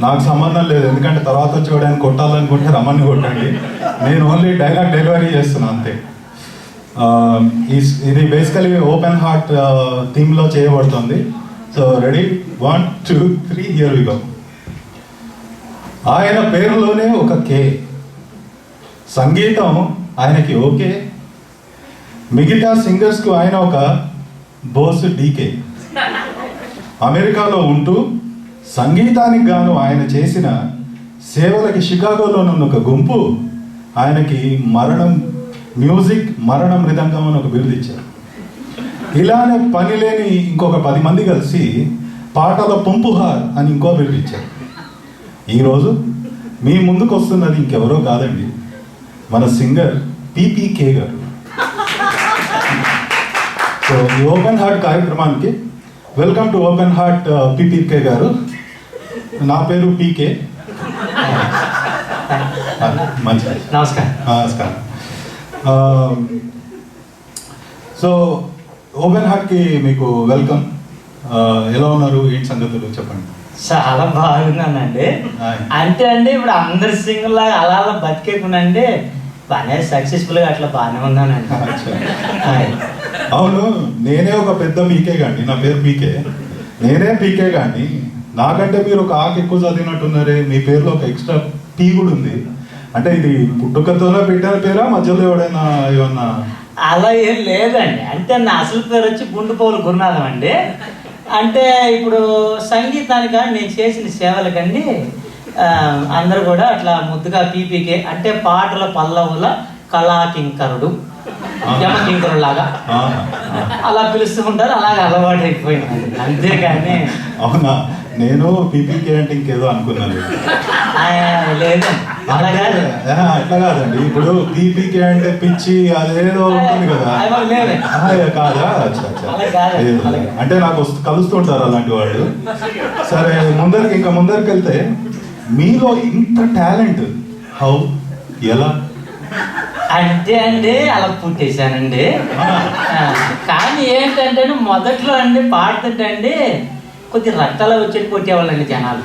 నాకు సంబంధం లేదు, ఎందుకంటే తర్వాత వచ్చి వాడిని కొట్టాలనుకుంటే రమ్మని కొట్టండి. నేను ఓన్లీ డైలాగ్ డెలివరీ చేస్తున్నాను అంతే. ఇది బేసికలీ ఓపెన్ హార్ట్ థీమ్లో చేయబడుతుంది. So ready, 1 2 3 here we go. ఆయన పేరులోనే ఒక కే, సంగీతం ఆయనకి ఓకే, మిగతా సింగర్స్కు ఆయన ఒక బోస్ డీకే. అమెరికాలో ఉంటూ సంగీతానికి గాను ఆయన చేసిన సేవలకి షికాగోలోనున్న ఒక గుంపు ఆయనకి మ్యూజిక్ మరణం మృదంగం అని ఒక బిరుదు ఇచ్చారు. ఇలానే పని లేని ఇంకొక 10 మంది కలిసి పాటల పుంపుహార్ అని ఇంకో బిరుదు ఇచ్చారు. ఈరోజు మీ ముందుకు వస్తున్నది ఇంకెవరో కాదండి, మన సింగర్ పీపీకే గారు. సో ఈ ఓపెన్ హార్ట్ కార్యక్రమానికి welcome to open heart PPK గారు. నా పేరు పీకే. మంచిది, నమస్కారం. నమస్కారం. సో ఓపెన్ హార్ట్కి మీకు వెల్కమ్. ఎలా ఉన్నారు, ఏంటి సంగతులు చెప్పండి. చాలా బాగున్నానండి. అంటే అండి ఇప్పుడు అందరి సింగర్ లాగా అలా అలా బతికేకునండి, బాగానే సక్సెస్ఫుల్గా అట్లా బాగానే ఉన్నానండి. అవును, నేనే ఒక పెద్ద పీకే గాండి, నా పేరు పీకే. నేనే పీకే గాండి, నాకంటే మీరు ఒక ఆకు ఎక్కువ చదివినట్టున్నారే. మీ పేరులో ఒక ఎక్స్ట్రా పీ కూడా ఉంది. అంటే ఇది పుట్టుకతోనే పెట్టిన పేరా, మధ్యలో ఎవడైనా ఏమన్నా? అలా ఏం లేదండి. అంటే నా అసలు పేరు వచ్చి గుండుపోలు గురునాథం అండి. అంటే ఇప్పుడు సంగీతానికి నేను చేసిన సేవలకండి అందరూ కూడా అట్లా ముద్దుగా పీపీకే అంటే పాటల పల్లవుల కళాకింకరుడు, యమకింకరుడు లాగా అలా పిలుస్తూ ఉంటారు. అలాగే అలవాటు అయిపోయింది, అంతేగాని. అవునా, నేను పీపీకే అంటే ఇంకేదో అనుకున్నాను. లేదండి, అలా కాదు. అట్లా కాదండి, ఇప్పుడు పీపీకే అంటే పిచ్చి అదేదో ఉంటుంది కదా, కాదా? అంటే నాకు కలుస్తుంటారు అలాంటి వాళ్ళు. సరే, ఇంకా ముందరికి వెళ్తే మీలో ఇంత టాలెంట్ హౌ, ఎలా? అంటే అండి అలా పుట్టేశానండి. కానీ ఏంటంటే మొదట్లో అండి పాడుతుంటే అండి కొద్ది రక్తాలు వచ్చేది కొట్టేవాళ్ళండి జనాలు.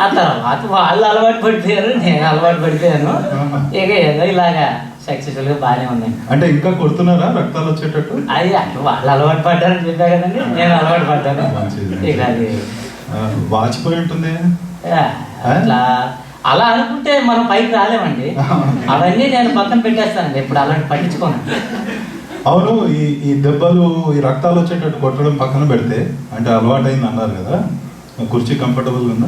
ఆ తర్వాత వాళ్ళు అలవాటు పడిపోయారు, నేను అలవాటు పడిపోయాను. ఇక ఏదో ఇలాగా సక్సెస్ఫుల్గా బాగానే ఉందండి. అంటే ఇంకా కొడుతున్నారా రక్తాలు వచ్చేటట్టు? అది అంటే వాళ్ళు అలవాటు పడ్డారని చెప్పా కదండి, నేను అలవాటు పడ్డాను. ఇక అది వాచిపోయి ఉంటుంది అట్లా. అలా అనుకుంటే మనం పైకి రాలేమండి. అవన్నీ నేను పక్కన పెట్టేస్తానండి, ఇప్పుడు అలాంటి పట్టించుకోను. అవును, ఈ దెబ్బలు, ఈ రక్తాలు వచ్చేటట్టు కొట్టడం పక్కన పెడితే, అంటే అలవాటు అయింది అన్నారు కదా, కుర్చీ కంఫర్టబుల్ ఉందా?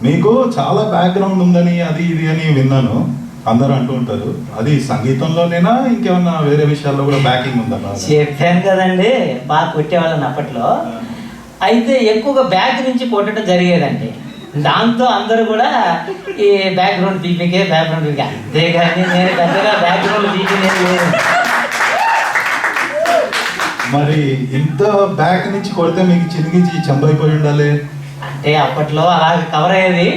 మీకు చాలా బ్యాక్గ్రౌండ్ ఉందని అది ఇది అని విన్నాను, అందరూ అంటూ ఉంటారు. అది సంగీతంలోనేనా ఇంకేమన్నా వేరే విషయాల్లో కూడా బ్యాకింగ్ ఉందా? చెప్పాను కదండి, బాగా కొట్టేవాళ్ళని అప్పట్లో. అయితే ఎక్కువగా బ్యాక్ నుంచి కొట్టడం జరిగేదండి. దాంతో అందరూ కూడా ఈ బ్యాక్గ్రౌండ్ పీపీకే, బ్యాక్గ్రౌండ్ పీపీకే, అంతేగాని నేను పెద్దగా బ్యాక్గ్రౌండ్ పీపీకే లేదు. మరి ఇంత బ్యాక్ నుంచి కొడితే మీకు చినిగించి చంపైపోయి ఉండాలి. అంటే అప్పట్లో అలా కవర్ అయ్యేది.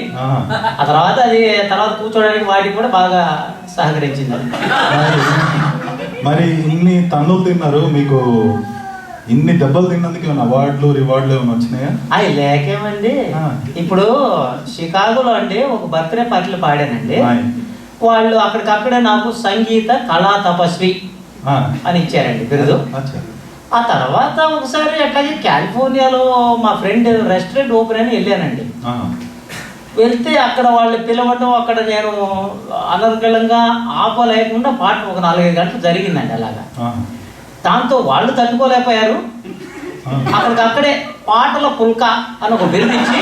ఆ తర్వాత కూర్చోడానికి వాటికి కూడా బాగా సహకరించింది. మరి ఇన్ని తన్నులు తిన్నారు, మీకు ఇన్ని దెబ్బలు తిన్నందుకు ఏమైనా అవార్డులు రివార్డులు ఏమైనా వచ్చినాయా? అవి లేకేమండి. ఇప్పుడు షికాగోలో అండి ఒక బర్త్డే పార్టీలు పాడానండి. వాళ్ళు అక్కడికక్కడే నాకు సంగీత కళా తపస్వి అని ఇచ్చారండి బిరుదు. ఆ తర్వాత ఒకసారి అట్లాగే కాలిఫోర్నియాలో మా ఫ్రెండ్ రెస్టారెంట్ ఓపెన్ అని వెళ్ళానండి. వెళ్తే అక్కడ వాళ్ళు పిలవటం, అక్కడ నేను అనర్గళంగా ఆపలేకుండా పాట ఒక 4-5 గంటలు జరిగిందండి అలాగా. దాంతో వాళ్ళు తట్టుకోలేకపోయారు. అక్కడికక్కడే పాటల పుల్క అని ఒక బిరుదు ఇచ్చి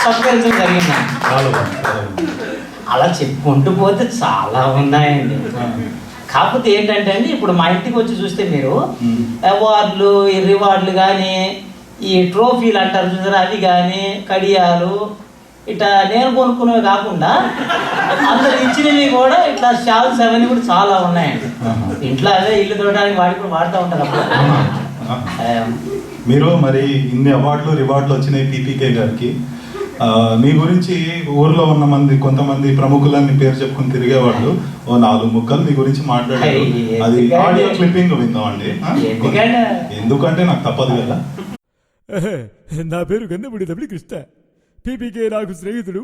సత్కరించడం జరిగిందండి. అలా చెప్పుకుంటూ పోతే చాలా ఉన్నాయండి. కాకపోతే ఏంటంటే అండి, ఇప్పుడు మా ఇంటికి వచ్చి చూస్తే మీరు అవార్డులు, ఈ రివార్డులు కానీ, ఈ ట్రోఫీలు అంటారు చూసారా, అవి కానీ, కడియాలు, ఇట్లా నేను కొనుక్కునేవి కాకుండా అందరు ఇచ్చినవి కూడా ఇట్లా షాల్స్ అవన్నీ కూడా చాలా ఉన్నాయండి. ఇంట్లో అదే ఇల్లు తోడడానికి వాటి కూడా వాడుతూ ఉంటారు అప్పుడు. మీరు మరి ఇన్ని అవార్డులు రివార్డులు వచ్చినాయి పీపీకే గారికి. మీ గురించి ఊర్లో ఉన్న కొంతమంది ప్రముఖులని పేరు చెప్పుకుని తిరిగేవాళ్ళు ఓ 4 ముక్కలు మీ గురించి మాట్లాడారు. అది ఆడియో క్లిప్పింగ్ విందామండి, ఎందుకంటే నాకు తప్పదు కదా. నా పేరు గన్నపూడి తమిళ కృష్ణ. పీపీకే నాకు స్నేహితుడు.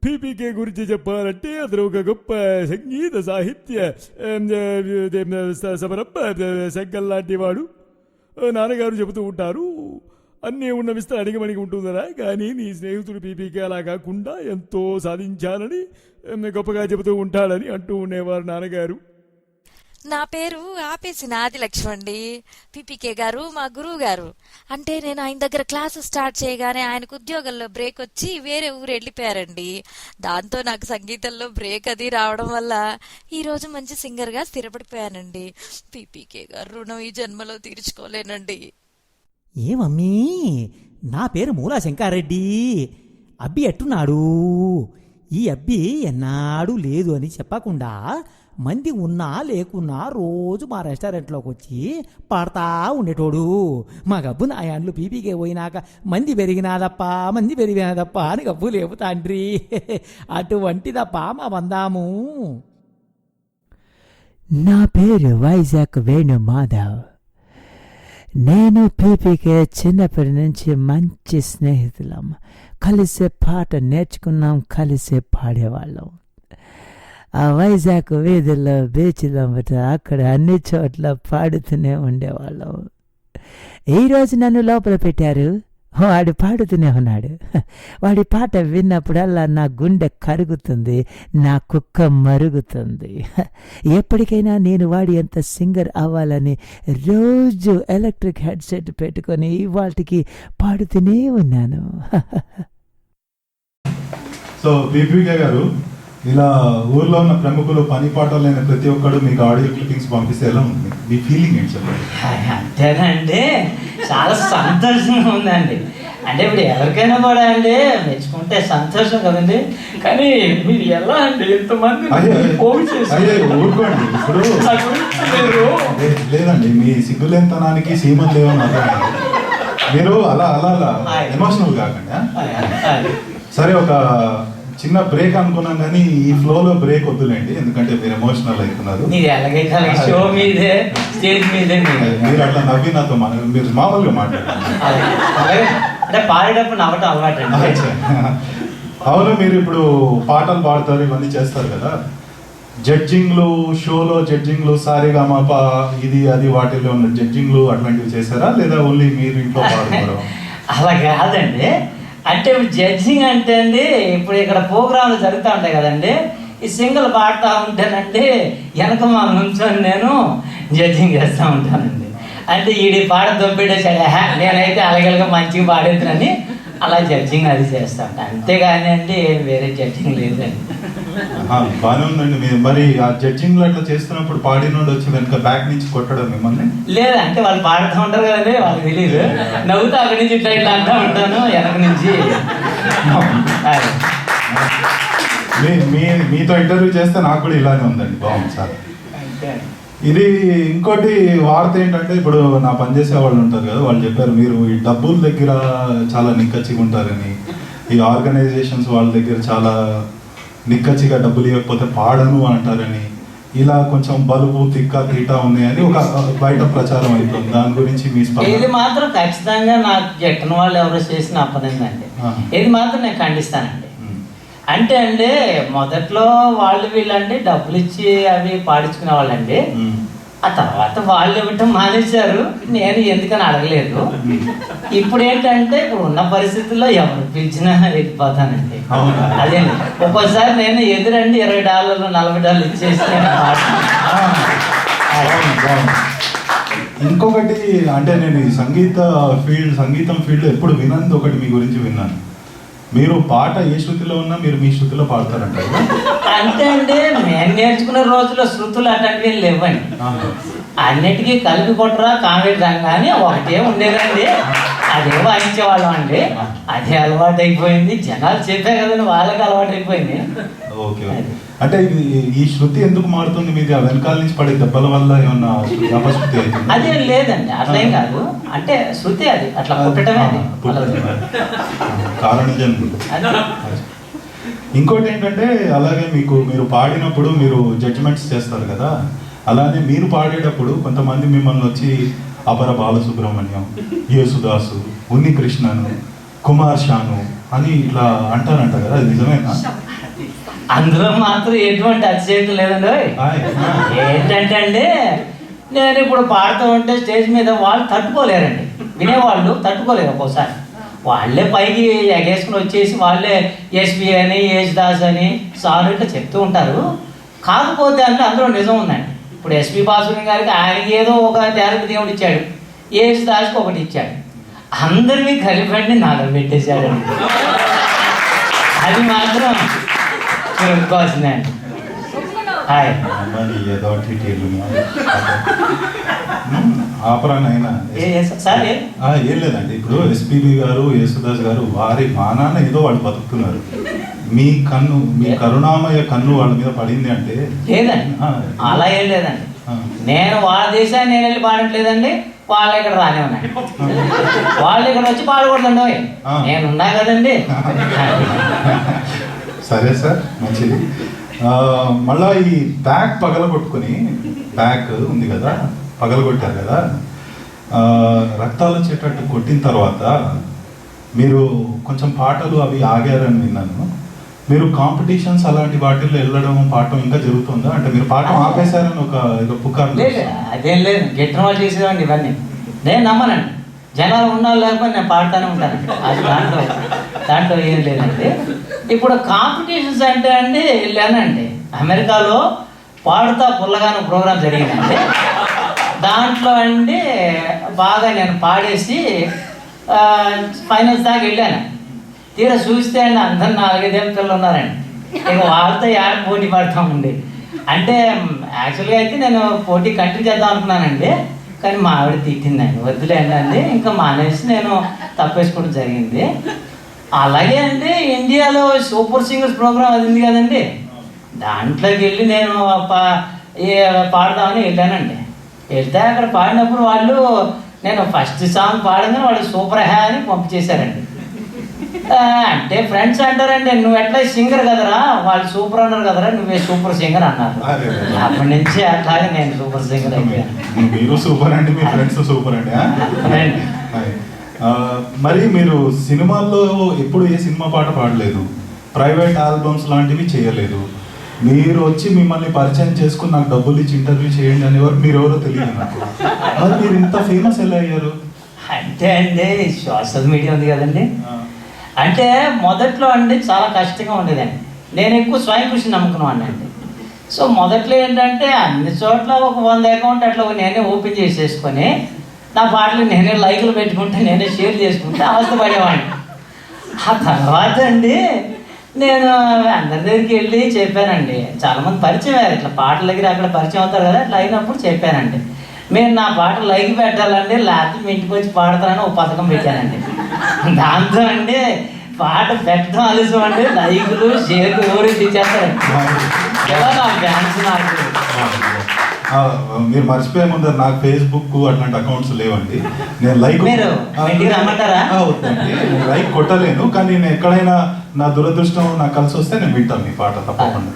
పీపీకే గురించి చెప్పాలంటే అతను ఒక గొప్ప సంగీత సాహిత్య సమరం శంకర్ లాంటి వాడు. నాన్నగారు చెబుతూ ఉంటారు, అన్నీ ఉన్న విస్తర అడిగమణిగి ఉంటుందరా, కానీ నీ స్నేహితుడు పీపీకే అలా కాకుండా ఎంతో సాధించాలని గొప్పగా చెబుతూ ఉంటాడని అంటూ ఉండేవారు నాన్నగారు. నా పేరు ఆపేసిన ఆదిలక్ష్మి అండి. పీపీకే గారు మా గురువు గారు. అంటే నేను ఆయన దగ్గర క్లాసు స్టార్ట్ చేయగానే ఆయనకు ఉద్యోగంలో బ్రేక్ వచ్చి వేరే ఊరు వెళ్ళిపోయారండి. దాంతో నాకు సంగీతంలో బ్రేక్ అది రావడం వల్ల ఈరోజు మంచి సింగర్గా స్థిరపడిపోయానండి. పీపీకే గారు రుణం ఈ జన్మలో తీర్చుకోలేనండి. ఏమమ్మీ, నా పేరు మూలా శంకారెడ్డి. అబ్బి ఎట్టున్నాడు? ఈ అబ్బి ఎన్నాడు లేదు అని చెప్పకుండా మంది ఉన్నా లేకున్నా రోజు మా రెస్టారెంట్లోకి వచ్చి పాడతా ఉండేటోడు. మా గబ్బు నాయాండ్లు పీపీకే పోయినాక మంది పెరిగినాదప్ప అని గబ్బు లేవు తండ్రి. అటువంటిదప్ప మా బందాము. నా పేరు వైజాగ్ వేణు మాధవ్. నేను పీపీకే చిన్నప్పటి నుంచి మంచి స్నేహితులం. కలిసే పాట నేర్చుకున్నాం, కలిసే పాడేవాళ్ళం. ఆ వైజాగ్ వీధుల్లో బీచ్లో అక్కడ అన్ని చోట్ల పాడుతూనే ఉండేవాళ్ళం. ఈరోజు నన్ను లోపల పెట్టారు, వాడు పాడుతూనే ఉన్నాడు. వాడి పాట విన్నప్పుడల్లా నా గుండె కరుగుతుంది, నా కుక్క మరుగుతుంది. ఎప్పటికైనా నేను వాడి ఎంత సింగర్ అవ్వాలని రోజు ఎలక్ట్రిక్ హెడ్సెట్ పెట్టుకొని వాటికి పాడుతూనే ఉన్నాను. సో పీపీకే గారు, ఇలా ఊర్లో ఉన్న ప్రముఖులు పని పాటలు లేని ప్రతి ఒక్కడు మీకు ఆడియో క్లిప్పింగ్స్ పంపిస్తే ఎలా ఉంది మీ ఫీలింగ్ ఏంటి చెప్పండి? అంతేనండి, చాలా సంతోషంగా ఉందండి. అంటే ఇప్పుడు ఎవరికైనా కూడా అండి మెచ్చుకుంటే సంతోషం కదండి. కానీ మీరు ఎలా అండి ఇంతమంది ఊరుకోండి ఇప్పుడు లేదండి, మీ సిగ్గులేనితనానికి సీమలు లేవని అర్థం. మీరు అలా అలా అలా ఎమోషనల్ కాకుండా సరే ఒక చిన్న బ్రేక్ అనుకున్నాం, కానీ ఈ ఫ్లోలో బ్రేక్ వద్దులేండి, ఎందుకంటే మీరు ఎమోషనల్ అవుతున్నారు. మీరు అట్లా నవ్వి నాతో మీరు మామూలుగా మాట్లాడారు, పాడేటప్పుడు నవ్వటం అలవాటు. అవును, మీరు ఇప్పుడు పాటలు పాడతారు, ఇవన్నీ చేస్తారు కదా. జడ్జింగ్లు, షోలో జడ్జింగ్లు, సారీగామపా ఇది అది వాటిల్లో ఉన్న జడ్జింగ్లు అట్లాంటివి చేశారా, లేదా ఓన్లీ మీరు ఇంట్లో పాడుతారు? అలా కాదండి. అంటే జడ్జింగ్ అంటే అండి, ఇప్పుడు ఇక్కడ ప్రోగ్రాంలు జరుగుతూ ఉంటాయి కదండి, ఈ సింగిల్ పాడుతూ ఉంటానండి, వెనక మా నుంచొని నేను జడ్జింగ్ చేస్తూ ఉంటానండి. అంటే ఈడి పాట దొబ్బెట్టేసాడు, నేనైతే అలగలగా మంచిగా పాడేద్దునని అలా జడ్జింగ్ అది చేస్తూ ఉంటాను. అంతేగాని అండి వేరే జడ్జింగ్ లేదండి. బాగానే ఉందండి. మీరు మరి ఆ జడ్జింగ్ లో అట్లా చేస్తున్నప్పుడు పాడినోడు వచ్చి వెనక బ్యాక్ నుంచి కొట్టడం మిమ్మల్ని? లేదా, అంటే వాళ్ళు పాడుతూ ఉంటారు కదండి, వాళ్ళకి తెలియదు, నవ్వుతూ అక్కడి నుంచి ఇట్లా ఇట్లా అంటూ ఉంటాను వెనక నుంచి. మీతో ఇంటర్వ్యూ చేస్తే నాకు కూడా ఇలానే ఉందండి. బాగుంది సార్. ఇది ఇంకోటి వార్త ఏంటంటే, ఇప్పుడు నా పనిచేసే వాళ్ళు ఉంటారు కదా, వాళ్ళు చెప్పారు మీరు ఈ డబ్బుల దగ్గర చాలా నిక్కచ్చిగా ఉంటారని, ఈ ఆర్గనైజేషన్స్ వాళ్ళ దగ్గర చాలా నిక్కచ్చిగా డబ్బులు ఇవ్వకపోతే పాడను అంటారని, ఇలా కొంచెం బలుపు తిక్క తీటా ఉన్నాయని ఒక బయట ప్రచారం అవుతుంది. దాని గురించి మీ ఇది మాత్రం ఖచ్చితంగా నాకు ఎక్కని వాళ్ళు ఎవరో చేసిన అప్పనిందండి, ఇది మాత్రం నేను ఖండిస్తానండి. అంటే అండి మొదట్లో వాళ్ళు వీళ్ళండి డబ్బులు ఇచ్చి అవి పాడించుకునే వాళ్ళండి. ఆ తర్వాత వాళ్ళు ఇవ్వటం మానేశారు, నేను ఎందుకని అడగలేదు. ఇప్పుడు ఏంటంటే ఇప్పుడు ఉన్న పరిస్థితుల్లో ఎవరు పిలిచినా వెళ్ళిపోతానండి. అదేండి ఒక్కోసారి నేను ఎదురండి $20 $40 ఇచ్చేసి ఇంకొకటి అంటే నేను ఈ సంగీతం ఫీల్డ్ ఎప్పుడు వినంది ఒకటి మీ గురించి విన్నాను. మీరు పాట ఏ శృతిలో ఉన్నా మీరు మీ శృతిలో పాడతారంట. అంటే అండి నేను నేర్చుకునే రోజుల్లో శృతులు అట్లాంటివి లేవండి, అన్నిటికీ కలిపి కొట్టరా కామెడీ రంగా అని ఒకటే ఉండేదండి, అదే వాయించేవాళ్ళం అండి. అదే అలవాటు అయిపోయింది, జనాలు చెప్పే కదండి వాళ్ళకి అలవాటు అయిపోయింది. ఓకే, అంటే ఈ శృతి ఎందుకు మారుతుంది? మీది వెనకాల నుంచి పడే దెబ్బల వల్ల ఏమన్నా అపశృతి అవుతుంది? అదేం లేదండి, అట్లేం కాదు. అంటే శృతి అది అట్లా పుట్టడమే కారణం జన్మ. ఇంకోటి ఏంటంటే అలాగే మీరు పాడినప్పుడు మీరు జడ్జిమెంట్స్ చేస్తారు కదా, అలానే మీరు పాడేటప్పుడు కొంతమంది మిమ్మల్ని వచ్చి అపర బాలసుబ్రహ్మణ్యం, యేసుదాసు, ఉన్ని కృష్ణను, కుమార్ షాను అని ఇట్లా అంటారంట కదా, అది నిజమేనా? అందులో మాత్రం ఎటువంటి అతిశయక్తి లేదండి. ఏంటంటే అండి, నేను ఇప్పుడు పాడుతూ ఉంటే స్టేజ్ మీద వాళ్ళు తట్టుకోలేరండి, వినేవాళ్ళు తట్టుకోలేరు. ఒక్కోసారి వాళ్ళే పైకి ఎగేసుకుని వచ్చేసి వాళ్ళే ఎస్పి అని, యేసుదాస్ అని, సార్ ఇట్లా చెప్తూ ఉంటారు. కాకపోతే అంటే అందులో నిజం ఉందండి. ఇప్పుడు ఎస్పి బాలసుబ్రహ్మణ్యం గారికి ఆయనకి ఏదో ఒక టాలెంట్ దేవుడు ఇచ్చాడు, యేసుదాస్కి ఒకటి ఇచ్చాడు, అందరినీ కలిపండి నాలుగు పెట్టేశాడండి. అది మాత్రం చెప్పుకోవాల్సిందండి. హాయ్ మరి ఏదో ఆపరానైనా సార్ ఏం లేదండి. ఇప్పుడు ఎస్పీబీ గారు, యేసుదాస్ గారు వారి మానాన ఏదో వాళ్ళు బతుకుతున్నారు. మీ కన్ను, మీ కరుణామయ కన్ను వాళ్ళ మీద పడింది అంటే లేదండి, అలా ఏం లేదండి. నేను వాళ్ళ దేశాన్ని నేను వెళ్ళి పాడట్లేదండి, వాళ్ళు ఇక్కడ రానే ఉన్నాయి, వాళ్ళు ఇక్కడ వచ్చి పాడకూడదండి. నేను ఉన్నా కదండి. సరే సార్, మంచిది. మళ్ళా ఈ బ్యాగ్ పగలగొట్టుకుని, బ్యాగ్ ఉంది కదా పగలగొట్టారు కదా, రక్తాలు వచ్చేటట్టు కొట్టిన తర్వాత మీరు కొంచెం పాటలు అవి ఆగారని విన్నాను. మీరు కాంపిటీషన్స్ అలాంటి వాటిల్లో వెళ్ళడం, పాడటం ఇంకా జరుగుతుందా? అంటే మీరు పాఠం ఆపేశారని ఒక పుకారు. లేదు, అదేం లేదు, గిట్టిన వాళ్ళు చేసేవాడిని ఇవన్నీ. నేను నమ్మనండి, జనాలు ఉన్నారు లేకపోతే నేను పాడుతూనే ఉంటానండి. అది దాంట్లో ఏం లేదండి. ఇప్పుడు కాంపిటీషన్స్ అంటే అండి వెళ్ళానండి, అమెరికాలో పాడుతా పుల్లగాను ప్రోగ్రామ్ జరిగిందండి. దాంట్లో అండి బాగా నేను పాడేసి ఫైనల్స్ దాకా వెళ్ళాను. తీరా చూస్తే అండి అందరు 4-5 పిల్లలు ఉన్నారండి. ఇక వాళ్ళతో యాడ్ పోటీ పడతామండి. అంటే యాక్చువల్గా అయితే నేను పోటీ కంటిన్యూ చేద్దాం అనుకున్నానండి, కానీ మా ఆవిడ తిట్టిందండి, వద్దులేండి అండి, ఇంకా మానేసి నేను తప్పేసుకోవడం జరిగింది. అలాగే అండి ఇండియాలో సూపర్ సింగర్స్ ప్రోగ్రామ్ అది ఉంది కదండి, దాంట్లోకి వెళ్ళి నేను పాడదామని వెళ్ళానండి. వెళ్తే అక్కడ పాడినప్పుడు వాళ్ళు, నేను ఫస్ట్ సాంగ్ పాడగానే వాళ్ళు సూపర్ హ్యా అని పంపించేశారండి. అంటే ఫ్రెండ్స్ అంటారండి, నువ్వు ఎట్లా సింగర్ కదరా, వాళ్ళు సూపర్ అన్నారు కదరా, నువ్వే సూపర్ సింగర్ అన్నారు. అప్పటి నుంచి అట్లాగే నేను సూపర్ సింగర్ అయిపోయాను. మీరు సూపర్ అండి, మీ ఫ్రెండ్స్ సూపర్ అండి. మరి మీరు సినిమాల్లో ఎప్పుడు ఏ సినిమా పాట పాడలేదు, ప్రైవేట్ ఆల్బమ్స్ లాంటివి చేయలేదు. మీరు వచ్చి మిమ్మల్ని పరిచయం చేసుకుని నాకు డబ్బులు ఇచ్చి ఇంటర్వ్యూ చేయండి అనేవారు, మీరు ఎవరో తెలియదు నాకు. మరి మీరు ఇంత ఫేమస్ ఎలా అయ్యారు? అంటే అండి సోషల్ మీడియా ఉంది కదండి. అంటే మొదట్లో అండి చాలా కష్టంగా ఉండేదండి. నేను ఎక్కువ స్వయం కృషి నమ్ముకున్నాను అండి. సో మొదట్లో ఏంటంటే అన్ని చోట్ల ఒక 100 అకౌంట్ అట్లా నేనే ఓపెన్ చేసేసుకొని నా పాటలు నేనే లైకులు పెట్టుకుంటే, నేనే షేర్ చేసుకుంటే అవస్థపడేవాడిని. ఆ తర్వాత అండి నేను అందరి దగ్గరికి వెళ్ళి చెప్పానండి. చాలామంది పరిచయం అయ్యారు, ఇట్లా పాటల దగ్గర అక్కడ పరిచయం అవుతారు కదా, అట్లా అయినప్పుడు చెప్పానండి, మీరు నా పాట లైక్ పెట్టాలండి, లేకపోతే మీ ఇంటికి వచ్చి పాడతానని ఒక పథకం పెట్టానండి. దాంతో అండి పాట పెట్టడం ఆలస్యం అండి, లైకులు షేర్లు ఊరి తెచ్చేస్తారండి. నా డ్యాన్స్ నాకు మీరు మర్చిపోయే ముందు నాకు ఫేస్బుక్ అట్లాంటి అకౌంట్స్ లేవండి. నేను లైక్ లైక్ కొట్టలేను, కానీ నేను ఎక్కడైనా నా దురదృష్టం నాకు కలిసి వస్తే నేను వింటాను మీ పాట తప్పకుండా.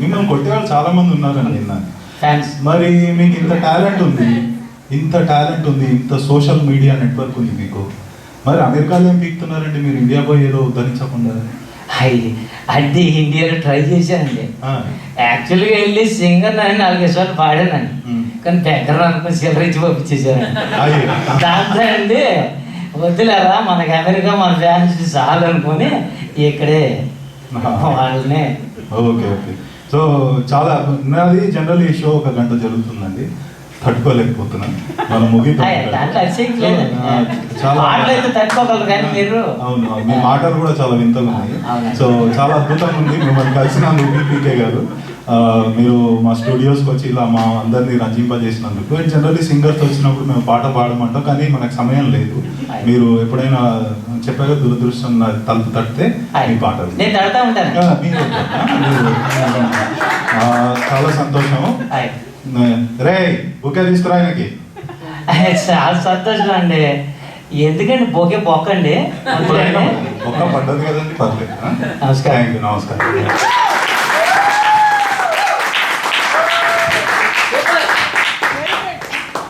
మిమ్మల్ని కొట్టేవాళ్ళు చాలా మంది ఉన్నారని విన్నాను. మరి మీకు ఇంత టాలెంట్ ఉంది, ఇంత సోషల్ మీడియా నెట్వర్క్ ఉంది మీకు, మరి అమెరికాలో ఏం పీకుతున్నారండి మీరు ఇండియా పోయి ఏదో ఉద్ధరించకుండా? అంటే ఇండియాలో ట్రై చేశానండి. యాక్చువల్గా వెళ్ళి సింగర్ అని 4 సార్లు పాడానండి, కానీ దగ్గర అనుకుని సిల్లరించి పంపించేసానండి. దాంతో అండి వద్దులేరా, మనకి అమెరికా మన ఫ్యాన్స్ చాలు అనుకుని ఇక్కడే వాళ్ళని. Okay okay. సో చాలా నాది జనరల్ ఈ షో 1 గంట జరుగుతుందండి, తట్టుకోలేకపోతున్నాను. మనం అవును, మీ మాటలు కూడా చాలా వింతగా ఉన్నాయి. సో చాలా అద్భుతంగా ఉంది మిమ్మల్ని కలిసినందుకు పీపీకే గారు. మీరు మా స్టూడియోస్కి వచ్చి ఇలా మా అందరినీ రంజింపజేసినందుకు. అండ్ జనరల్లీ సింగర్స్ వచ్చినప్పుడు మేము పాట పాడమంటాం, కానీ మనకు సమయం లేదు. మీరు ఎప్పుడైనా చెప్పాక దురదృష్టం తలుపు తడితే మీ పాటలు చాలా సంతోషము. రే బొకే తీసుకురా ఆయనకి. చాలా సంతోషం అండి. ఎందుకండి బొకే బొక్కండి, బొక్క పడ్డది కదండి, పర్లేదు. నమస్కారం. నమస్కారం.